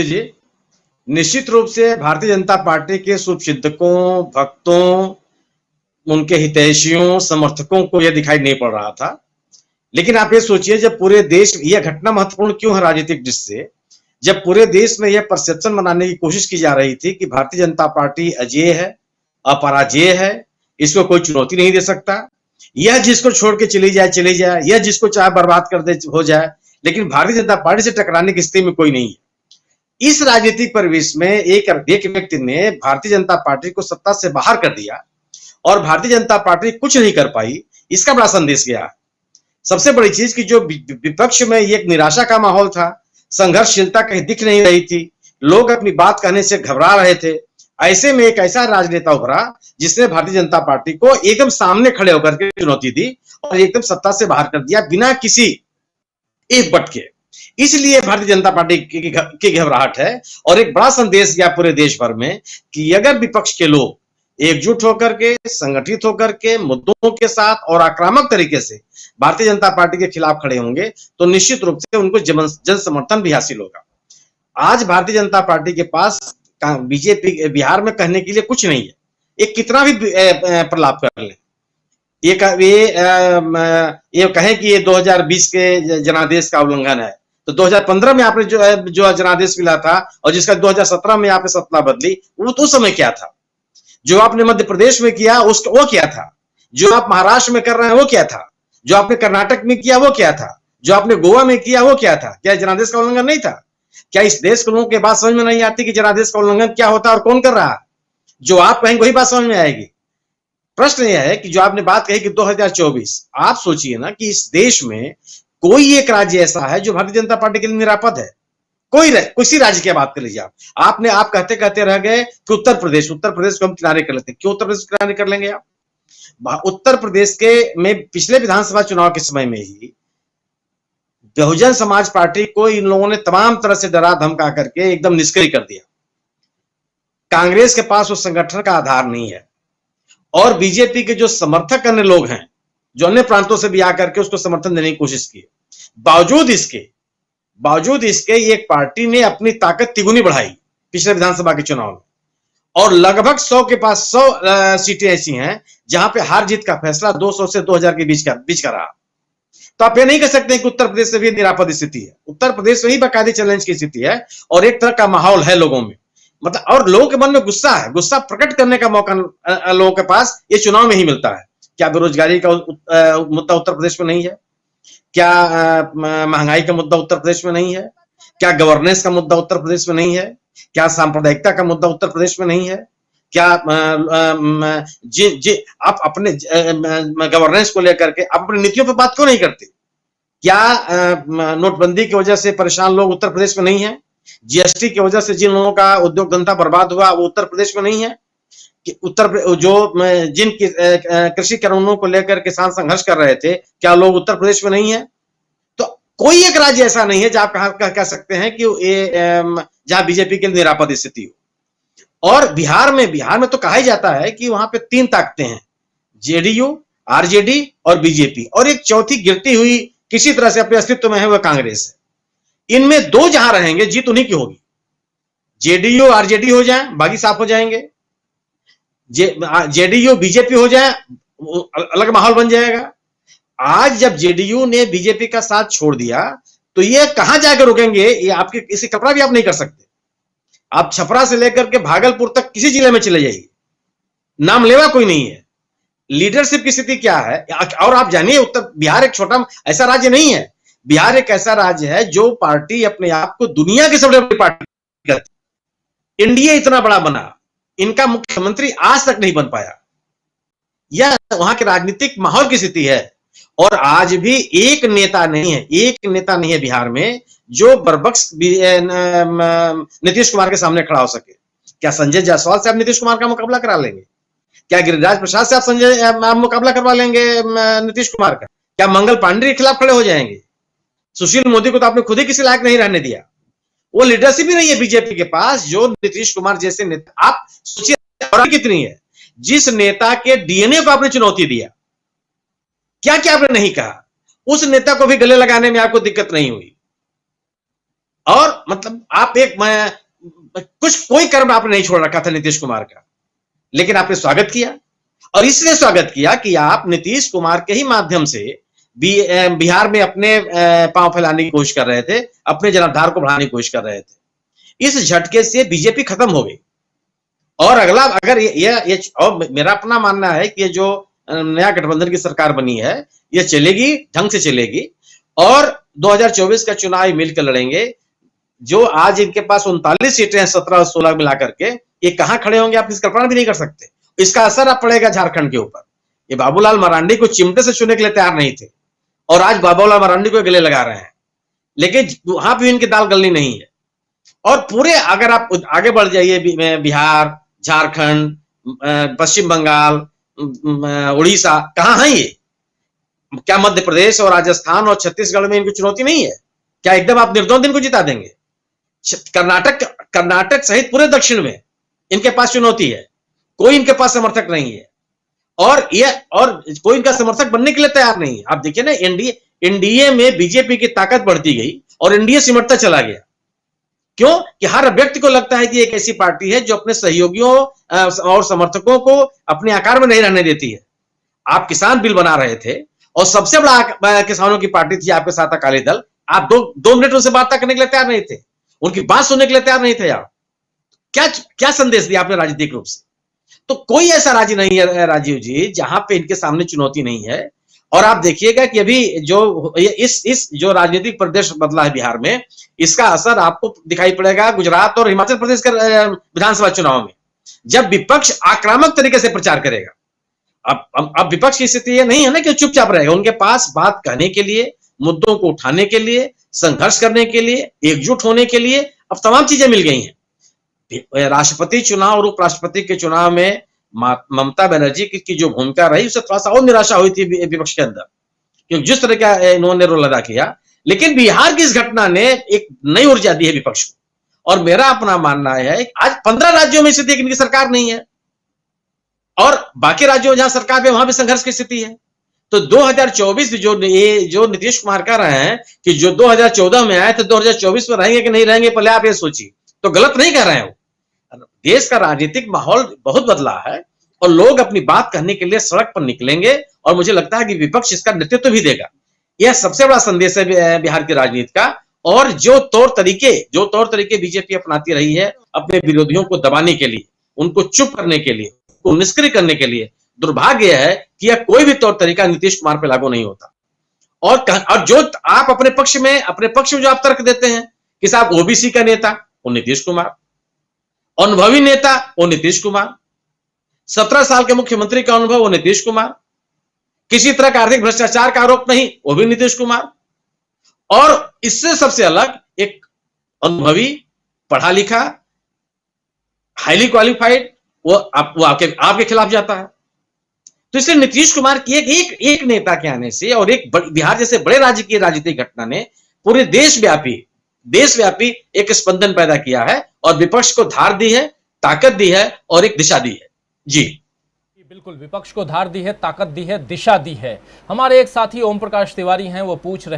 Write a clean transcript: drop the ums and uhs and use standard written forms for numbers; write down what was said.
जी, निश्चित रूप से भारतीय जनता पार्टी के शुभचिंतकों, भक्तों, उनके हितैषियों, समर्थकों को यह दिखाई नहीं पड़ रहा था। लेकिन आप ये सोचिए, जब पूरे देश, यह घटना महत्वपूर्ण क्यों है राजनीतिक दृष्टि से, जब पूरे देश में यह परसेप्शन बनाने की कोशिश की जा रही थी कि भारतीय जनता पार्टी अजेय है, अपराजेय है, इसको कोई चुनौती नहीं दे सकता, यह जिसको छोड़ के चली जाए, यह जिसको चाहे बर्बाद कर दे हो जाए, लेकिन भारतीय जनता पार्टी से टकराने की स्थिति में कोई नहीं है। इस राजनीतिक परिवेश में एक व्यक्ति ने भारतीय जनता पार्टी को सत्ता से बाहर कर दिया और भारतीय जनता पार्टी कुछ नहीं कर पाई, इसका बड़ा संदेश गया। सबसे बड़ी चीज कि जो विपक्ष में एक निराशा का माहौल था, संघर्षशीलता कहीं दिख नहीं रही थी, लोग अपनी बात कहने से घबरा रहे थे। ऐसे में एक ऐसा राजनेता उभरा जिसने भारतीय जनता पार्टी को एकदम सामने खड़े होकर के चुनौती दी और एकदम सत्ता से बाहर कर दिया बिना किसी एक बट के। इसलिए भारतीय जनता पार्टी की घबराहट है और एक बड़ा संदेश गया पूरे देश भर में कि अगर विपक्ष के लोग एकजुट होकर के, संगठित होकर के, मुद्दों के साथ और आक्रामक तरीके से भारतीय जनता पार्टी के खिलाफ खड़े होंगे तो निश्चित रूप से उनको जन समर्थन भी हासिल होगा। आज भारतीय जनता पार्टी के पास बीजेपी बिहार में कहने के लिए कुछ नहीं है। ये कितना भी प्रलाप कर ले, ये कहें कि ये 2020 के जनादेश का उल्लंघन है, तो 2015 में आपने जो जनादेश मिला था और जिसका 2017 में आपने सत्ता बदली, वो तो उस समय क्या था? जो आपने मध्य प्रदेश में किया उसका वो क्या था? जो आप महाराष्ट्र में कर रहे हैं वो क्या था? जो आपने कर्नाटक में किया वो क्या था? जो आपने गोवा में किया वो क्या था? क्या जनादेश का उल्लंघन नहीं था? क्या इस देश के लोगों की बात समझ में नहीं आती कि जनादेश का उल्लंघन क्या होता है और कौन कर रहा है? जो आप कहेंगे वही बात समझ में आएगी। प्रश्न यह है कि जो आपने बात कही कि 2024, आप सोचिए ना कि इस देश में कोई एक राज्य ऐसा है जो भारतीय जनता पार्टी के लिए निरापद है? किसी राज्य की बात कर लीजिए आप कहते कहते रह गए कि उत्तर प्रदेश को हम किनारे कर लेते हैं। क्यों उत्तर प्रदेश किनारे कर लेंगे आप? उत्तर प्रदेश के में पिछले विधानसभा चुनाव के समय में ही बहुजन समाज पार्टी को इन लोगों ने तमाम तरह से डरा धमका करके एकदम निष्क्रिय कर दिया। कांग्रेस के पास उस संगठन का आधार नहीं है और बीजेपी के जो समर्थक करने लोग हैं, जो अन्य प्रांतों से भी आकर के उसको समर्थन देने की कोशिश की, बावजूद इसके एक पार्टी ने अपनी ताकत तिगुनी बढ़ाई पिछले विधानसभा के चुनाव में और लगभग 100 के पास 100 सीटें ऐसी हैं जहां पे हार जीत का फैसला 200 से 2000 के बीच का रहा। तो आप ये नहीं कह सकते कि उत्तर प्रदेश से भी निरापद स्थिति है। उत्तर प्रदेश में ही बाकायदे चैलेंज की स्थिति है और एक तरह का माहौल है लोगों में, मतलब, और लोगों के मन में गुस्सा है। गुस्सा प्रकट करने का मौका लोगों के पास ये चुनाव में ही मिलता है। क्या बेरोजगारी का मुद्दा उत्तर प्रदेश में नहीं है? क्या महंगाई का मुद्दा उत्तर प्रदेश में नहीं है? क्या गवर्नेंस का मुद्दा उत्तर प्रदेश में नहीं है? क्या सांप्रदायिकता का मुद्दा उत्तर प्रदेश में नहीं है? क्या आप अपने गवर्नेंस को लेकर के आप अपनी नीतियों पर बात क्यों नहीं करते? क्या नोटबंदी की वजह से परेशान लोग उत्तर प्रदेश में नहीं है? जीएसटी की वजह से जिन लोगों का उद्योग धंधा बर्बाद हुआ वो उत्तर प्रदेश में नहीं है? जिन कृषि कानूनों को लेकर किसान संघर्ष कर रहे थे, क्या लोग उत्तर प्रदेश में नहीं है? तो कोई एक राज्य ऐसा नहीं है जहां आप कह सकते हैं कि जहां बीजेपी के लिए निरापद स्थिति हो। और बिहार में तो कहा ही जाता है कि वहां पे 3 ताकतें हैं, जेडीयू, आरजेडी और बीजेपी, और एक चौथी गिरती हुई किसी तरह से अपने अस्तित्व में है वह कांग्रेस है। इनमें 2 जहां रहेंगे जीत उन्हीं की होगी। जेडीयू आरजेडी हो जाए बाकी साफ हो जाएंगे, जेडीयू बीजेपी हो जाए अलग माहौल बन जाएगा। आज जब जेडीयू ने बीजेपी का साथ छोड़ दिया तो ये कहां जाकर रुकेंगे, ये आपके किसी कल्पना भी आप नहीं कर सकते। आप छपरा से लेकर के भागलपुर तक किसी जिले में चले जाइए, नाम लेवा कोई नहीं है। लीडरशिप की स्थिति क्या है? और आप जानिए, उत्तर बिहार एक छोटा ऐसा राज्य नहीं है। बिहार एक ऐसा राज्य है जो पार्टी अपने आप को दुनिया की सबसे बड़ी पार्टी करती। इंडिया इतना बड़ा बना, इनका मुख्यमंत्री आज तक नहीं बन पाया। यह वहां के राजनीतिक माहौल की स्थिति है। और आज भी एक नेता नहीं है बिहार में जो बरबक्स नीतीश कुमार के सामने खड़ा हो सके। क्या संजय जायसवाल से आप नीतीश कुमार का मुकाबला करा लेंगे? क्या गिरिराज प्रसाद से आप मुकाबला करवा लेंगे नीतीश कुमार का? क्या मंगल पांडे के खिलाफ खड़े हो जाएंगे? सुशील मोदी को तो आपने खुद ही किसी लायक नहीं रहने दिया। वो लीडरशिप ही नहीं है बीजेपी के पास जो नीतीश कुमार जैसे नेता। आप सोचिए और कितनी है, जिस नेता के डीएनए को आपने चुनौती दिया, क्या क्या आपने नहीं कहा, उस नेता को भी गले लगाने में आपको दिक्कत नहीं हुई। और मतलब आप एक कुछ कोई कर्म आपने नहीं छोड़ रखा था नीतीश कुमार का, लेकिन आपने स्वागत किया। और इसलिए स्वागत किया कि आप नीतीश कुमार के ही माध्यम से बिहार में अपने पांव फैलाने की कोशिश कर रहे थे, अपने जनाधार को बढ़ाने की कोशिश कर रहे थे। इस झटके से बीजेपी खत्म हो गई। और अगला अगर ये और मेरा अपना मानना है कि ये जो नया गठबंधन की सरकार बनी है, ये चलेगी, ढंग से चलेगी, और 2024 का चुनाव मिलकर लड़ेंगे। जो आज इनके पास 39 सीटें हैं 17 और 16 मिलाकर के, ये कहां खड़े होंगे आप इसकी कल्पना भी नहीं कर सकते। इसका असर अब पड़ेगा झारखंड के ऊपर। ये बाबूलाल मरांडी को चिमटे से छूने के लिए तैयार नहीं थे, और आज बाबूलाल मरांडी को गले लगा रहे हैं, लेकिन वहां भी इनकी दाल गलनी नहीं है। और पूरे अगर आप आगे बढ़ जाइए, बिहार, झारखंड, पश्चिम बंगाल, उड़ीसा, कहां है ये? क्या मध्य प्रदेश और राजस्थान और छत्तीसगढ़ में इनको चुनौती नहीं है? क्या एकदम आप निर्दोष इनको जिता देंगे? कर्नाटक सहित पूरे दक्षिण में इनके पास चुनौती है, कोई इनके पास समर्थक नहीं है, और कोई इनका समर्थक बनने के लिए तैयार नहीं है। आप देखिए ना, एनडीए में बीजेपी की ताकत बढ़ती गई और एनडीए सिमटता चला गया। क्यों? कि हर व्यक्ति को लगता है कि एक ऐसी पार्टी है जो अपने सहयोगियों और समर्थकों को अपने आकार में नहीं रहने देती है। आप किसान बिल बना रहे थे और सबसे बड़ा किसानों की पार्टी थी आपके साथ अकाली दल, आप दो मिनट उनसे बात करने के लिए तैयार नहीं थे, उनकी बात सुनने के लिए तैयार नहीं थे। आप क्या संदेश दिया आपने राजनीतिक रूप से? तो कोई ऐसा राज्य नहीं है राजीव जी जहां पे इनके सामने चुनौती नहीं है। और आप देखिएगा कि अभी जो इस जो राजनीतिक प्रदेश बदला है बिहार में, इसका असर आपको दिखाई पड़ेगा गुजरात और हिमाचल प्रदेश के विधानसभा चुनाव में, जब विपक्ष आक्रामक तरीके से प्रचार करेगा। अब विपक्ष की स्थिति यह नहीं है ना कि चुपचाप रहेगा, उनके पास बात कहने के लिए, मुद्दों को उठाने के लिए, संघर्ष करने के लिए, एकजुट होने के लिए अब तमाम चीजें मिल गई हैं। राष्ट्रपति चुनाव और उपराष्ट्रपति के चुनाव में ममता बनर्जी की जो भूमिका रही, उससे थोड़ा सा और निराशा हुई थी विपक्ष के अंदर, क्योंकि जिस तरह का इन्होंने रोल अदा किया। लेकिन बिहार की इस घटना ने एक नई ऊर्जा दी है विपक्ष को। और मेरा अपना मानना है आज 15 राज्यों में स्थिति इनकी सरकार नहीं है, और बाकी राज्यों में जहां सरकार है वहां भी संघर्ष की स्थिति है। तो 2024 जो नीतीश कुमार कह रहे हैं कि जो 2014 में आए थे 2024 में रहेंगे कि नहीं रहेंगे, पहले आप ये सोचिए, तो गलत नहीं कह रहे हैं वो। देश का राजनीतिक माहौल बहुत बदला है और लोग अपनी बात कहने के लिए सड़क पर निकलेंगे, और मुझे लगता है कि विपक्ष इसका नेतृत्व भी देगा। यह सबसे बड़ा संदेश है बिहार की राजनीति का। और जो तौर तरीके बीजेपी अपनाती रही है अपने विरोधियों को दबाने के लिए, उनको चुप करने के लिए, उनको निष्क्रिय करने के लिए, दुर्भाग्य है कि यह कोई भी तौर तरीका नीतीश कुमार पर लागू नहीं होता। और जो आप अपने पक्ष में जो आप तर्क देते हैं कि साहब ओबीसी का नेता वो नीतीश कुमार, अनुभवी नेता वो नीतीश कुमार, 17 साल के मुख्यमंत्री का अनुभव वो नीतीश कुमार, किसी तरह का आर्थिक भ्रष्टाचार का आरोप नहीं वो भी नीतीश कुमार, और इससे सबसे अलग एक अनुभवी, पढ़ा लिखा, हाईली क्वालिफाइड, वो आपके खिलाफ जाता है। तो इसलिए नीतीश कुमार की एक नेता के आने से और एक बिहार जैसे बड़े राज्य की राजनीतिक घटना ने पूरे देशव्यापी एक स्पंदन पैदा किया है, और विपक्ष को धार दी है, ताकत दी है और एक दिशा दी है। जी बिल्कुल, विपक्ष को धार दी है, ताकत दी है, दिशा दी है। हमारे एक साथी ओम प्रकाश तिवारी हैं, वो पूछ रहे